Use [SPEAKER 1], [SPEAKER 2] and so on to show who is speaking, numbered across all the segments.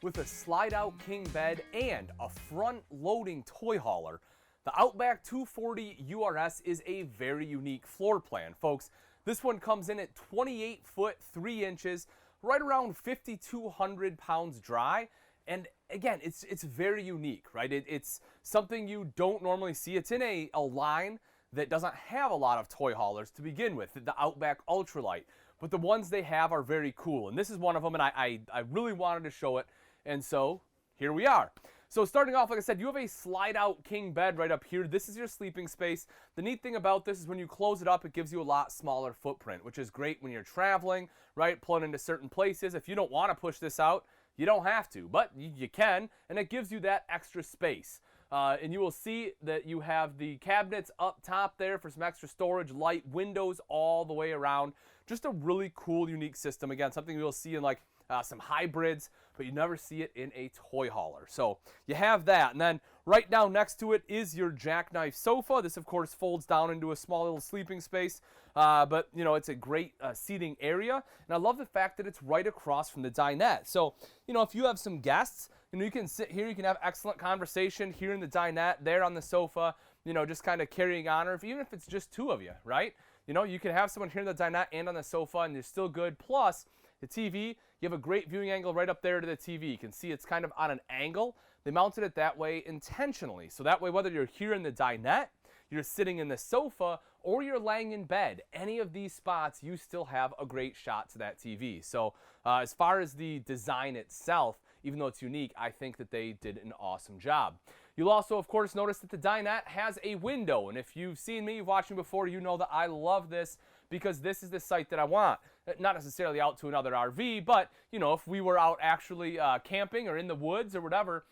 [SPEAKER 1] With a slide-out king bed and a front-loading toy hauler, the Outback 240 URS is a very unique floor plan, folks. This one comes in at 28 foot 3 inches, right around 5,200 pounds dry. And again, it's very unique, right? It's something you don't normally see. It's in a line that doesn't have a lot of toy haulers to begin with, the Outback Ultra-Lite. But the ones they have are very cool. And this is one of them, and I really wanted to show it. And so here we are. So starting off, like I said, you have a slide-out king bed right up here. This is your sleeping space. The neat thing about this is when you close it up, it gives you a lot smaller footprint, which is great when you're traveling, right? Pulling into certain places. If you don't want to push this out, you don't have to, but you can, and it gives you that extra space. And you will see that you have the cabinets up top there for some extra storage, light, windows all the way around. Just a really cool, unique system. Again, something you'll see in like some hybrids, but you never see it in a toy hauler. So you have that, and then right down next to it is your Jackknife Sofa. This, of course, folds down into a small little sleeping space, but you know, it's a great seating area. And I love the fact that it's right across from the dinette. So you know, if you have some guests, you know, you can sit here, you can have excellent conversation here in the dinette, there on the sofa, you know, just kind of carrying on, or even if it's just two of you, right? You know, you can have someone here in the dinette and on the sofa, and you're still good. Plus, the TV, you have a great viewing angle right up there to the TV. You can see it's kind of on an angle. They mounted it that way intentionally. So that way, whether you're here in the dinette, you're sitting in the sofa, or you're laying in bed, any of these spots, you still have a great shot to that TV. So as far as the design itself, even though it's unique, I think that they did an awesome job. You'll also, of course, notice that the dinette has a window. And if you've seen me, you've watched me before, you know that I love this because this is the site that I want. Not necessarily out to another RV, but, you know, if we were out actually camping or in the woods or whatever,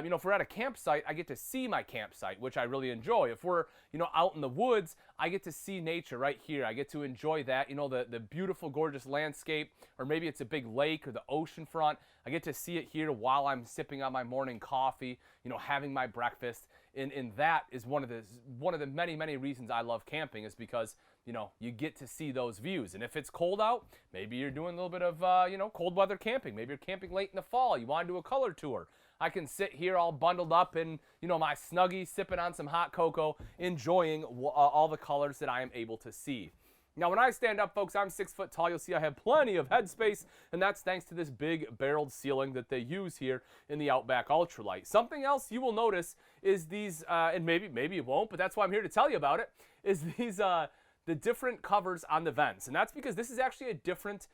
[SPEAKER 1] you know, if we're at a campsite, I get to see my campsite, which I really enjoy. If we're, you know, out in the woods, I get to see nature right here. I get to enjoy that, you know, the beautiful, gorgeous landscape, or maybe it's a big lake or the ocean front. I get to see it here while I'm sipping on my morning coffee, you know, having my breakfast. And that is one of the many, many reasons I love camping, is because, you know, you get to see those views. And if it's cold out, maybe you're doing a little bit of, you know, cold weather camping. Maybe you're camping late in the fall. You want to do a color tour. I can sit here all bundled up in, you know, my Snuggie, sipping on some hot cocoa, enjoying all the colors that I am able to see. Now, when I stand up, folks, I'm 6 foot tall. You'll see I have plenty of headspace, and that's thanks to this big barreled ceiling that they use here in the Outback Ultra-Lite. Something else you will notice is these, and maybe you won't, but that's why I'm here to tell you about it, is these, the different covers on the vents. And that's because this is actually a different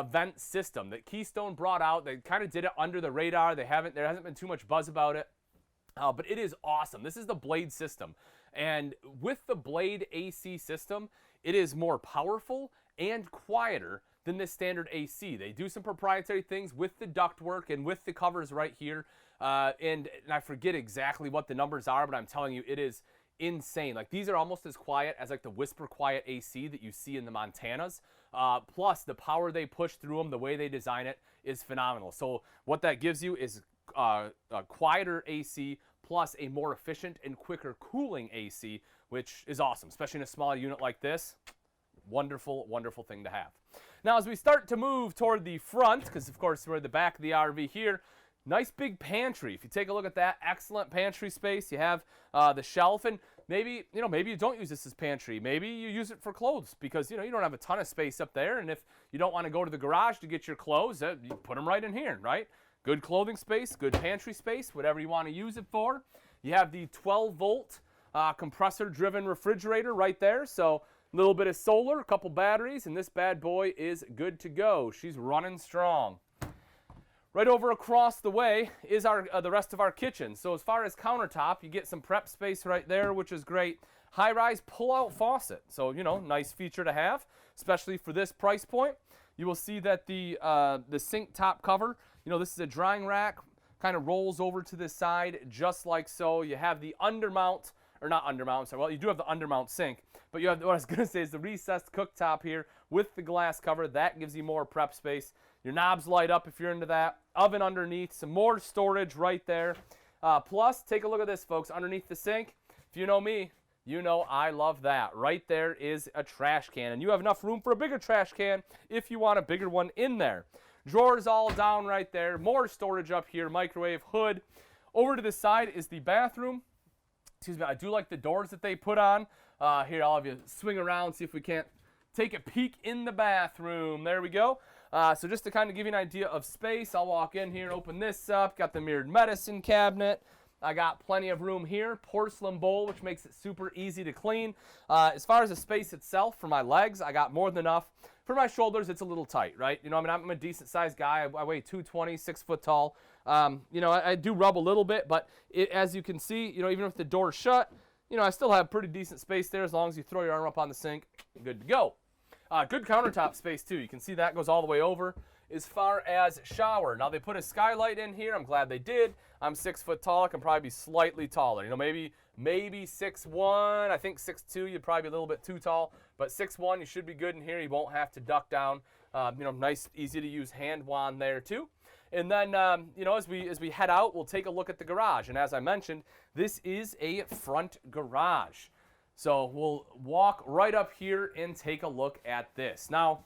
[SPEAKER 1] vent system that Keystone brought out. They kind of did it under the radar. There hasn't been too much buzz about it, but it is awesome. This is the Blade system. And with the Blade AC system, it is more powerful and quieter than the standard AC. They do some proprietary things with the ductwork and with the covers right here. And I forget exactly what the numbers are, but I'm telling you, it is insane. Like, these are almost as quiet as like the Whisper Quiet AC that you see in the Montanas. Plus, the power they push through them, the way they design it, is phenomenal. So what that gives you is a quieter AC plus a more efficient and quicker cooling AC, which is awesome, especially in a smaller unit like this. Wonderful, wonderful thing to have. Now, as we start to move toward the front, because of course we're at the back of the RV here, nice big pantry. If you take a look at that, excellent pantry space. You have the shelf, and maybe you don't use this as pantry. Maybe you use it for clothes because, you know, you don't have a ton of space up there, and if you don't want to go to the garage to get your clothes, you put them right in here, right? Good clothing space, good pantry space, whatever you want to use it for. You have the 12-volt compressor-driven refrigerator right there, so a little bit of solar, a couple batteries, and this bad boy is good to go. She's running strong. Right over across the way is the rest of our kitchen. So as far as countertop, you get some prep space right there, which is great. High-rise pull-out faucet. So, you know, nice feature to have, especially for this price point. You will see that the sink top cover, you know, this is a drying rack, kind of rolls over to the side just like so. You have the undermount, or not undermount, sorry, well, you do have the undermount sink, but you have, what I was going to say is the recessed cooktop here with the glass cover. That gives you more prep space. Your knobs light up if you're into that. Oven underneath, some more storage right there. Plus, take a look at this, folks, underneath the sink. If you know me, you know I love that. Right there is a trash can, and you have enough room for a bigger trash can if you want a bigger one in there. Drawers all down right there. More storage up here. Microwave, hood. Over to the side is the bathroom. Excuse me, I do like the doors that they put on. Here, I'll have you swing around, see if we can't take a peek in the bathroom. There we go. So just to kind of give you an idea of space, I'll walk in here, open this up. Got the mirrored medicine cabinet. I got plenty of room here. Porcelain bowl, which makes it super easy to clean. As far as the space itself, for my legs, I got more than enough. For my shoulders, it's a little tight, right? You know, I mean, I'm a decent-sized guy. I weigh 220, 6 foot tall. You know, I do rub a little bit, but as you can see, you know, even with the door shut, you know, I still have pretty decent space there. As long as you throw your arm up on the sink, good to go. Good countertop space, too. You can see that goes all the way over. As far as shower, now they put a skylight in here. I'm glad they did. I'm 6 foot tall. I can probably be slightly taller. You know, maybe 6'1". I think 6'2". You'd probably be a little bit too tall, but 6'1", you should be good in here. You won't have to duck down. You know, nice, easy to use hand wand there too. And then, you know, as we head out, we'll take a look at the garage. And as I mentioned, this is a front garage. So we'll walk right up here and take a look at this. Now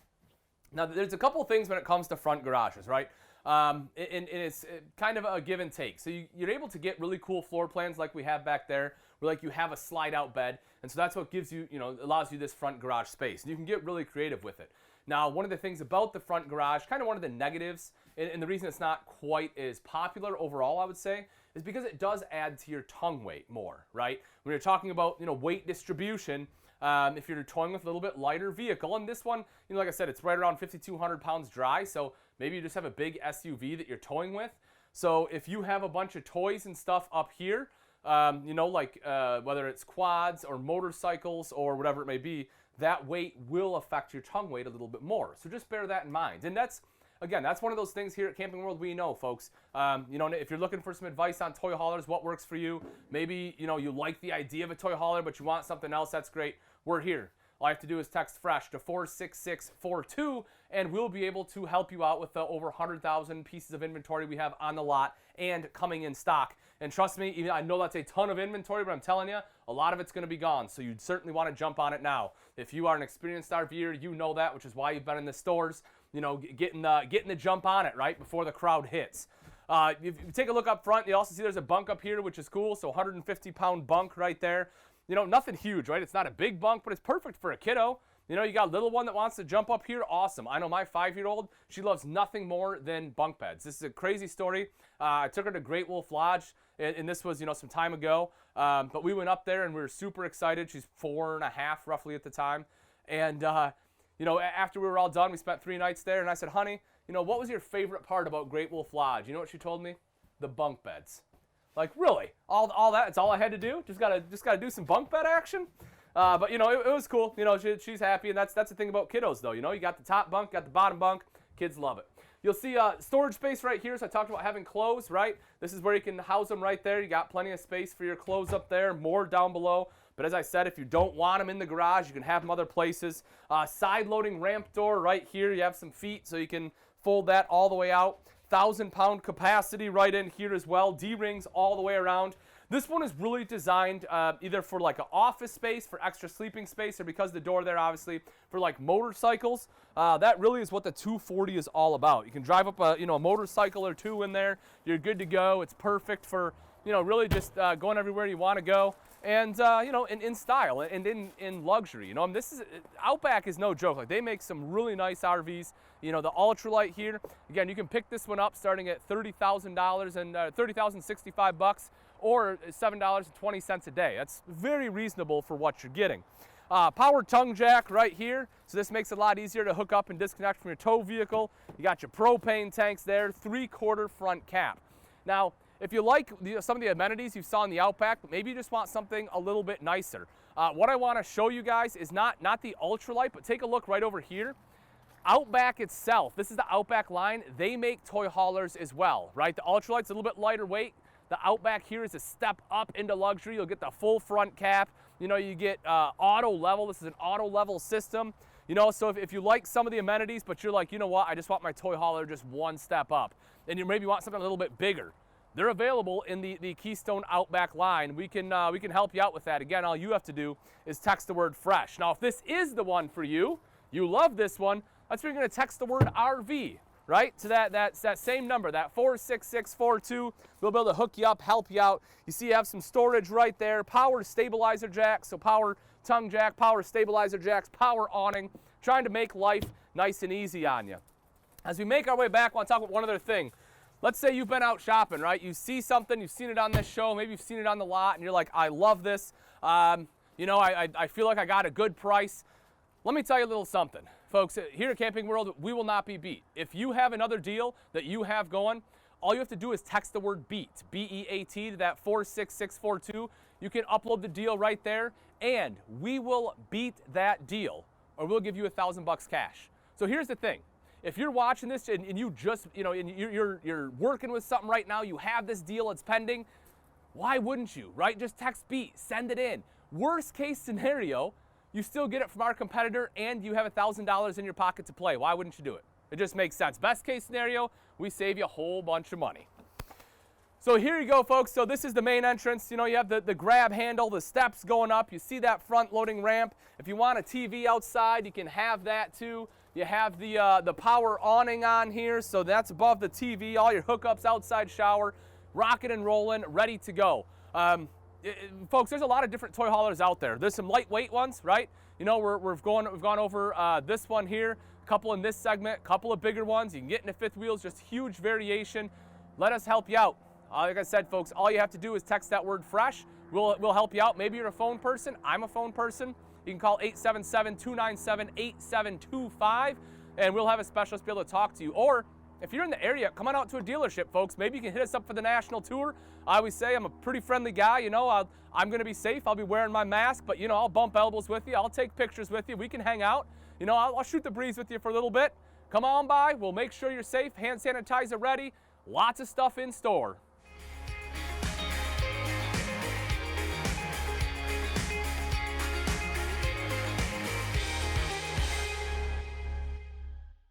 [SPEAKER 1] there's a couple things when it comes to front garages, right? And it's kind of a give and take. So you're able to get really cool floor plans like we have back there, where like you have a slide out bed. And so that's what gives you, you know, allows you this front garage space. And you can get really creative with it. Now, one of the things about the front garage, kind of one of the negatives, and the reason it's not quite as popular overall, I would say, is because it does add to your tongue weight more, right? When you're talking about, you know, weight distribution, if you're towing with a little bit lighter vehicle, and this one, you know, like I said, it's right around 5,200 pounds dry, so maybe you just have a big SUV that you're towing with. So if you have a bunch of toys and stuff up here, you know, like whether it's quads or motorcycles or whatever it may be, that weight will affect your tongue weight a little bit more. So just bear that in mind. And that's, again, that's one of those things here at Camping World we know, folks. You know, if you're looking for some advice on toy haulers, what works for you, maybe, you know, you like the idea of a toy hauler, but you want something else, that's great. We're here. All you have to do is text FRESH to 46642, and we'll be able to help you out with the over 100,000 pieces of inventory we have on the lot and coming in stock. And trust me, even I know that's a ton of inventory, but I'm telling you, a lot of it's going to be gone. So you'd certainly want to jump on it now. If you are an experienced RVer, you know that, which is why you've been in the stores, you know, getting the jump on it, right, before the crowd hits. If you take a look up front, you also see there's a bunk up here, which is cool. So 150-pound bunk right there. You know, nothing huge, right? It's not a big bunk, but it's perfect for a kiddo. You know, you got a little one that wants to jump up here, awesome. I know my 5-year-old, she loves nothing more than bunk beds. This is a crazy story. I took her to Great Wolf Lodge, and this was, you know, some time ago. But we went up there, and we were super excited. She's 4.5 roughly at the time. And, you know, after we were all done, we spent 3 nights there, and I said, honey, you know, what was your favorite part about Great Wolf Lodge? You know what she told me? The bunk beds. Like, really? All that? It's all I had to do? Just gotta do some bunk bed action? But, you know, it was cool. You know, she's happy, and that's the thing about kiddos, though. You know, you got the top bunk, got the bottom bunk. Kids love it. You'll see storage space right here. So I talked about having clothes, right? This is where you can house them right there. You got plenty of space for your clothes up there, more down below. But as I said, if you don't want them in the garage, you can have them other places. Side-loading ramp door right here. You have some feet, so you can fold that all the way out. 1,000-pound capacity right in here as well. D-rings all the way around. This one is really designed either for like an office space, for extra sleeping space, or because the door there, obviously, for like motorcycles. That really is what the 240 is all about. You can drive up a motorcycle or two in there. You're good to go. It's perfect for, you know, really just going everywhere you want to go. And, you know, in style and in luxury. You know, and this is, Outback is no joke. Like, they make some really nice RVs. You know, the Ultra-Lite here, again, you can pick this one up starting at $30,000 and $30,065 or $7.20 a day. That's very reasonable for what you're getting. Power tongue jack right here. So this makes it a lot easier to hook up and disconnect from your tow vehicle. You got your propane tanks there, 3/4 front cap. Now, if you like some of the amenities you saw in the Outback, but maybe you just want something a little bit nicer. What I want to show you guys is not the Ultra-Lite, but take a look right over here. Outback itself, this is the Outback line. They make toy haulers as well, right? The Ultra-Lite's a little bit lighter weight. The Outback here is a step up into luxury. You'll get the full front cap. You know, you get auto level. This is an auto level system. You know, so if you like some of the amenities, but you're like, you know what, I just want my toy hauler just one step up, and you maybe want something a little bit bigger, they're available in the Keystone Outback line. We can help you out with that. Again, all you have to do is text the word FRESH. Now, if this is the one for you, you love this one, that's where you're going to text the word RV. right, to that same number, that 46642. We'll be able to hook you up, help you out. You see you have some storage right there, power stabilizer jack, so power tongue jack, power stabilizer jacks, power awning, trying to make life nice and easy on you. As we make our way back, I want to talk about one other thing. Let's say you've been out shopping, right? You see something, you've seen it on this show, maybe you've seen it on the lot, and you're like, I love this. You know, I feel like I got a good price. Let me tell you a little something. Folks, here at Camping World, we will not be beat. If you have another deal that you have going, all you have to do is text the word BEAT, B-E-A-T, to that 46642. You can upload the deal right there, and we will beat that deal, or we'll give you $1,000 cash. So here's the thing. If you're watching this and you just, you know, and you're working with something right now, you have this deal, it's pending, why wouldn't you, right? Just text BEAT, send it in. Worst case scenario, you still get it from our competitor and you have $1,000 in your pocket to play. Why wouldn't you do it? It just makes sense. Best case scenario, we save you a whole bunch of money. So here you go, folks. So this is the main entrance. You know, you have the grab handle, the steps going up. You see that front loading ramp. If you want a TV outside, you can have that too. You have the power awning on here, so that's above the TV. All your hookups, outside shower, rocking and rolling, ready to go. Folks, there's a lot of different toy haulers out there. There's some lightweight ones, right? You know, we've gone over this one here, a couple in this segment, a couple of bigger ones. You can get into fifth wheels, just huge variation. Let us help you out. Like I said, folks, all you have to do is text that word FRESH. We'll help you out. Maybe you're a phone person. I'm a phone person. You can call 877-297-8725, and we'll have a specialist be able to talk to you. Or if you're in the area, come on out to a dealership, folks. Maybe you can hit us up for the national tour. I always say I'm a pretty friendly guy. You know, I'm going to be safe. I'll be wearing my mask, but, you know, I'll bump elbows with you. I'll take pictures with you. We can hang out. You know, I'll shoot the breeze with you for a little bit. Come on by. We'll make sure you're safe. Hand sanitizer ready. Lots of stuff in store.